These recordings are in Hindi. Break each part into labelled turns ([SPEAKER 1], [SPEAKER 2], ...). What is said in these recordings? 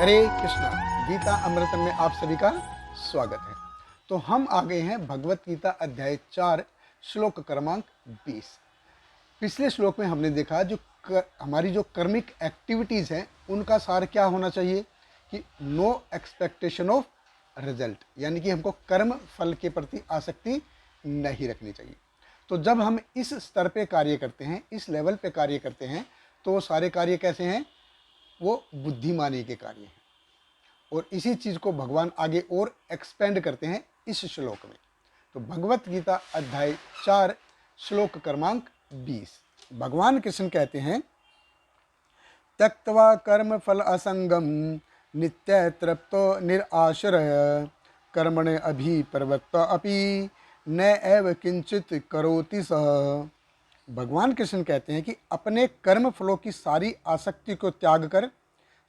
[SPEAKER 1] हरे कृष्णा। गीता अमृतम में आप सभी का स्वागत है। तो हम आ गए हैं भगवत गीता अध्याय 4 श्लोक क्रमांक 20। पिछले श्लोक में हमने देखा हमारी जो कर्मिक एक्टिविटीज़ हैं उनका सार क्या होना चाहिए कि नो एक्सपेक्टेशन ऑफ रिजल्ट, यानी कि हमको कर्म फल के प्रति आसक्ति नहीं रखनी चाहिए। तो जब हम इस स्तर पे कार्य करते हैं, इस लेवल पे कार्य करते हैं, तो वो सारे कार्य कैसे हैं? वो बुद्धिमानी के कार्य हैं। और इसी चीज़ को भगवान आगे और एक्सपेंड करते हैं इस श्लोक में। तो भगवत गीता अध्याय 4 श्लोक क्रमांक 20 भगवान कृष्ण कहते हैं, त्यक्त्वा कर्म फल असंगम नित्य तृप्तो निराश्रय कर्मणे अभिप्रवृत्त अपि न एव किंचित करोति सः। भगवान कृष्ण कहते हैं कि अपने कर्म फलों की सारी आसक्ति को त्याग कर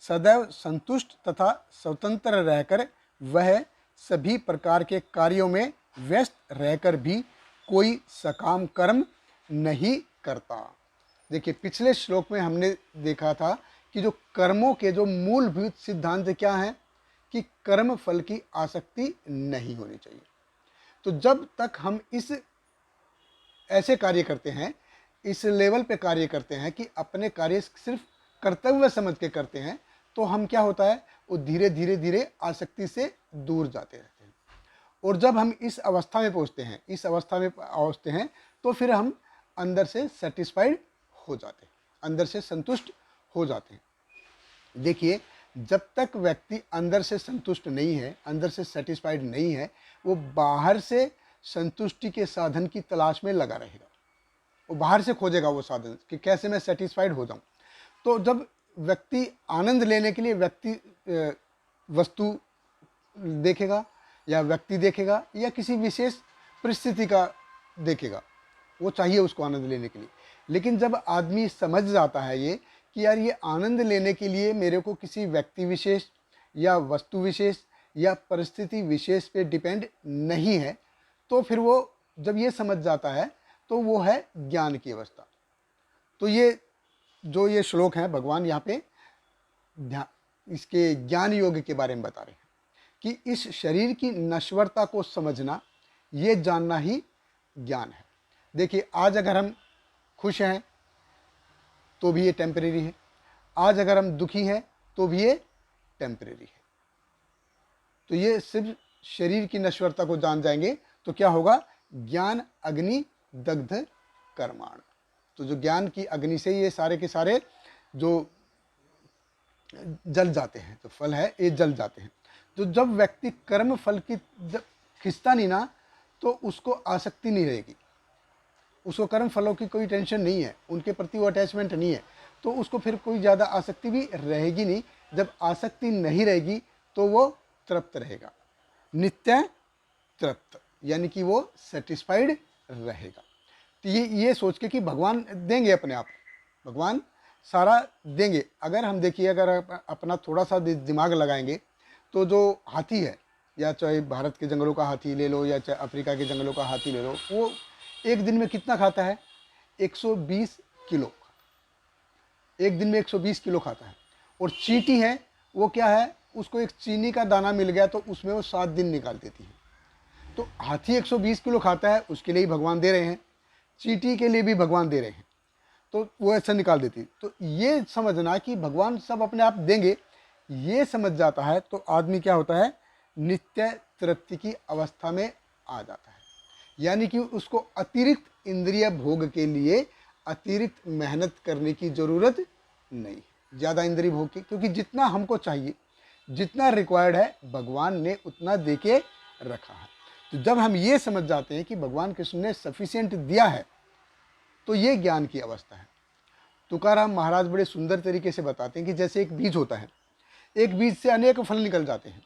[SPEAKER 1] सदैव संतुष्ट तथा स्वतंत्र रहकर वह सभी प्रकार के कार्यों में व्यस्त रहकर भी कोई सकाम कर्म नहीं करता। देखिए, पिछले श्लोक में हमने देखा था कि जो कर्मों के जो मूलभूत सिद्धांत क्या हैं कि कर्म फल की आसक्ति नहीं होनी चाहिए। तो जब तक हम इस ऐसे कार्य करते हैं, इस लेवल पे कार्य करते हैं कि अपने कार्य सिर्फ कर्तव्य समझ के करते हैं, तो हम क्या होता है, वो धीरे धीरे धीरे आसक्ति से दूर जाते रहते हैं। और जब हम इस अवस्था में पहुंचते हैं तो फिर हम अंदर से सेटिस्फाइड हो जाते हैं, अंदर से संतुष्ट हो जाते हैं। देखिए, जब तक व्यक्ति अंदर से संतुष्ट नहीं है, अंदर से सेटिस्फाइड नहीं है, वो बाहर से संतुष्टि के साधन की तलाश में लगा रहेगा। वो बाहर से खोजेगा वो साधन कि कैसे मैं सेटिस्फाइड हो जाऊं। तो जब व्यक्ति आनंद लेने के लिए वस्तु देखेगा या व्यक्ति देखेगा या किसी विशेष परिस्थिति का देखेगा, वो चाहिए उसको आनंद लेने के लिए। लेकिन जब आदमी समझ जाता है ये कि यार, ये आनंद लेने के लिए मेरे को किसी व्यक्ति विशेष या वस्तु विशेष या परिस्थिति विशेष पे डिपेंड नहीं है, तो फिर वो जब ये समझ जाता है तो वो है ज्ञान की अवस्था। तो ये श्लोक है, भगवान यहाँ पे इसके ज्ञान योग के बारे में बता रहे हैं कि इस शरीर की नश्वरता को समझना, ये जानना ही ज्ञान है। देखिए, आज अगर हम खुश हैं तो भी ये टेम्परेरी है, आज अगर हम दुखी हैं तो भी ये टेम्परेरी है। तो ये सिर्फ शरीर की नश्वरता को जान जाएंगे तो क्या होगा? ज्ञान अग्नि दग्ध कर्माण। तो जो ज्ञान की अग्नि से ये सारे के सारे जो जल जाते हैं, तो फल है ये जल जाते हैं। तो जब व्यक्ति कर्म फल की जब खिंचता नहीं ना, तो उसको आसक्ति नहीं रहेगी, उसको कर्म फलों की कोई टेंशन नहीं है, उनके प्रति वो अटैचमेंट नहीं है, तो उसको फिर कोई ज़्यादा आसक्ति भी रहेगी नहीं। जब आसक्ति नहीं रहेगी तो वो तृप्त रहेगा, नित्य तृप्त, यानी कि वो सेटिस्फाइड रहेगा। तो ये सोच के कि भगवान देंगे, अपने आप भगवान सारा देंगे। अगर हम देखिए, अगर अपना थोड़ा सा दिमाग लगाएंगे तो जो हाथी है, या चाहे भारत के जंगलों का हाथी ले लो या चाहे अफ्रीका के जंगलों का हाथी ले लो, वो एक दिन में कितना खाता है? 120 किलो। एक दिन में 120 किलो खाता है। और चींटी है, वो क्या है, उसको एक चीनी का दाना मिल गया तो उसमें वो 7 दिन निकाल देती है। तो हाथी 120 किलो खाता है, उसके लिए ही भगवान दे रहे हैं, चींटी के लिए भी भगवान दे रहे हैं, तो वो ऐसा निकाल देती। तो ये समझना कि भगवान सब अपने आप देंगे, ये समझ जाता है तो आदमी क्या होता है? नित्य तृप्ति की अवस्था में आ जाता है। यानी कि उसको अतिरिक्त इंद्रिय भोग के लिए अतिरिक्त मेहनत करने की ज़रूरत नहीं, ज़्यादा इंद्रिय भोग की, क्योंकि जितना हमको चाहिए, जितना रिक्वायर्ड है, भगवान ने उतना दे के रखा है। तो जब हम ये समझ जाते हैं कि भगवान कृष्ण ने सफिशिएंट दिया है, तो ये ज्ञान की अवस्था है। तुकाराम महाराज बड़े सुंदर तरीके से बताते हैं कि जैसे एक बीज होता है, एक बीज से अनेक फल निकल जाते हैं,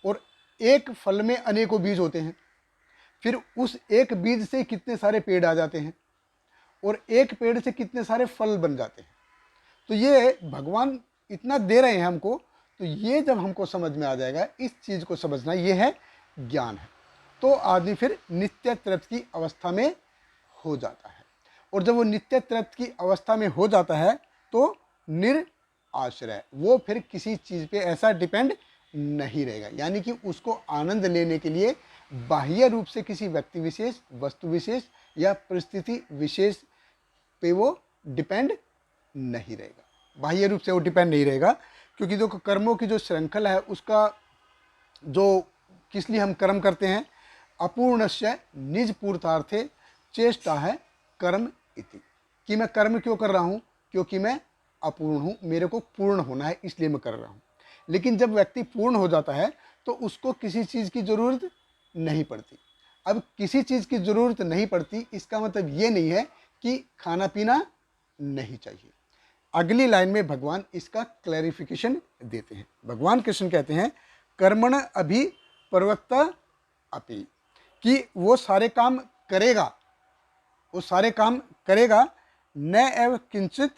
[SPEAKER 1] और एक फल में अनेकों बीज होते हैं। फिर उस एक बीज से कितने सारे पेड़ आ जाते हैं, और एक पेड़ से कितने सारे फल बन जाते हैं। तो ये भगवान इतना दे रहे हैं हमको, तो ये जब हमको समझ में आ जाएगा, इस चीज़ को समझना, ये है ज्ञान है। तो आदमी फिर नित्य तृप्त की अवस्था में हो जाता है। और जब वो नित्य तृप्त की अवस्था में हो जाता है तो आश्रय, वो फिर किसी चीज़ पे ऐसा डिपेंड नहीं रहेगा। यानी कि उसको आनंद लेने के लिए बाह्य रूप से किसी व्यक्ति विशेष, वस्तु विशेष या परिस्थिति विशेष पे वो डिपेंड नहीं रहेगा, बाह्य रूप से वो डिपेंड नहीं रहेगा। क्योंकि जो कर्मों की जो श्रृंखला है उसका जो किस लिए हम कर्म करते हैं, अपूर्णस्य निज पूर्तार्थे चेष्टा है कर्म इति, कि मैं कर्म क्यों कर रहा हूँ, क्योंकि मैं अपूर्ण हूँ, मेरे को पूर्ण होना है इसलिए मैं कर रहा हूँ। लेकिन जब व्यक्ति पूर्ण हो जाता है तो उसको किसी चीज़ की ज़रूरत नहीं पड़ती। अब किसी चीज़ की ज़रूरत नहीं पड़ती इसका मतलब ये नहीं है कि खाना पीना नहीं चाहिए। अगली लाइन में भगवान इसका क्लैरिफिकेशन देते हैं। भगवान कृष्ण कहते हैं कर्मण अभि प्रवक्ता अपि, कि वो सारे काम करेगा, वो सारे काम करेगा, न एव किंचित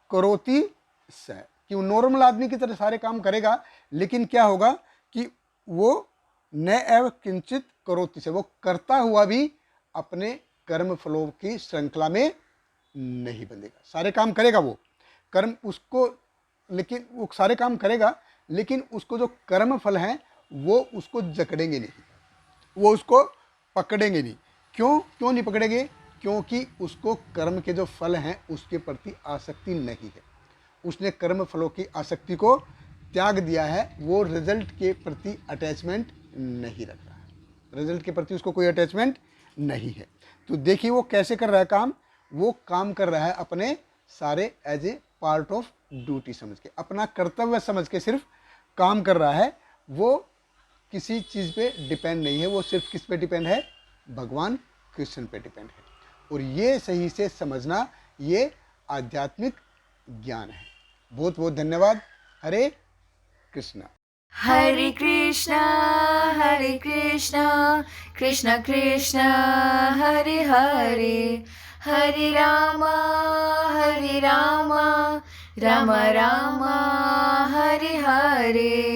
[SPEAKER 1] करोति स, कि वो नॉर्मल आदमी की तरह सारे काम करेगा, लेकिन क्या होगा कि वो न एव किंचित करोति से, वो करता हुआ भी अपने कर्म फलों की श्रृंखला में नहीं बंधेगा। सारे काम करेगा वो कर्म उसको, लेकिन वो सारे काम करेगा लेकिन उसको जो कर्म फल हैं वो उसको जकड़ेंगे नहीं, वो उसको पकड़ेंगे नहीं। क्यों नहीं पकड़ेंगे? क्योंकि उसको कर्म के जो फल हैं उसके प्रति आसक्ति नहीं है। उसने कर्म फलों की आसक्ति को त्याग दिया है, वो रिजल्ट के प्रति अटैचमेंट नहीं रख रहा है, रिजल्ट के प्रति उसको कोई अटैचमेंट नहीं है। तो देखिए वो कैसे कर रहा है काम, वो काम कर रहा है अपने सारे as a part of duty समझ के, अपना कर्तव्य समझ के सिर्फ काम कर रहा है। वो किसी चीज़ पे डिपेंड नहीं है, वो सिर्फ किस पे डिपेंड है, भगवान कृष्ण पे डिपेंड है। और ये सही से समझना ये आध्यात्मिक ज्ञान है। बहुत बहुत धन्यवाद। हरे कृष्णा।
[SPEAKER 2] हरे कृष्णा कृष्ण कृष्ण हरे हरे, हरे रामा राम राम हरे हरे।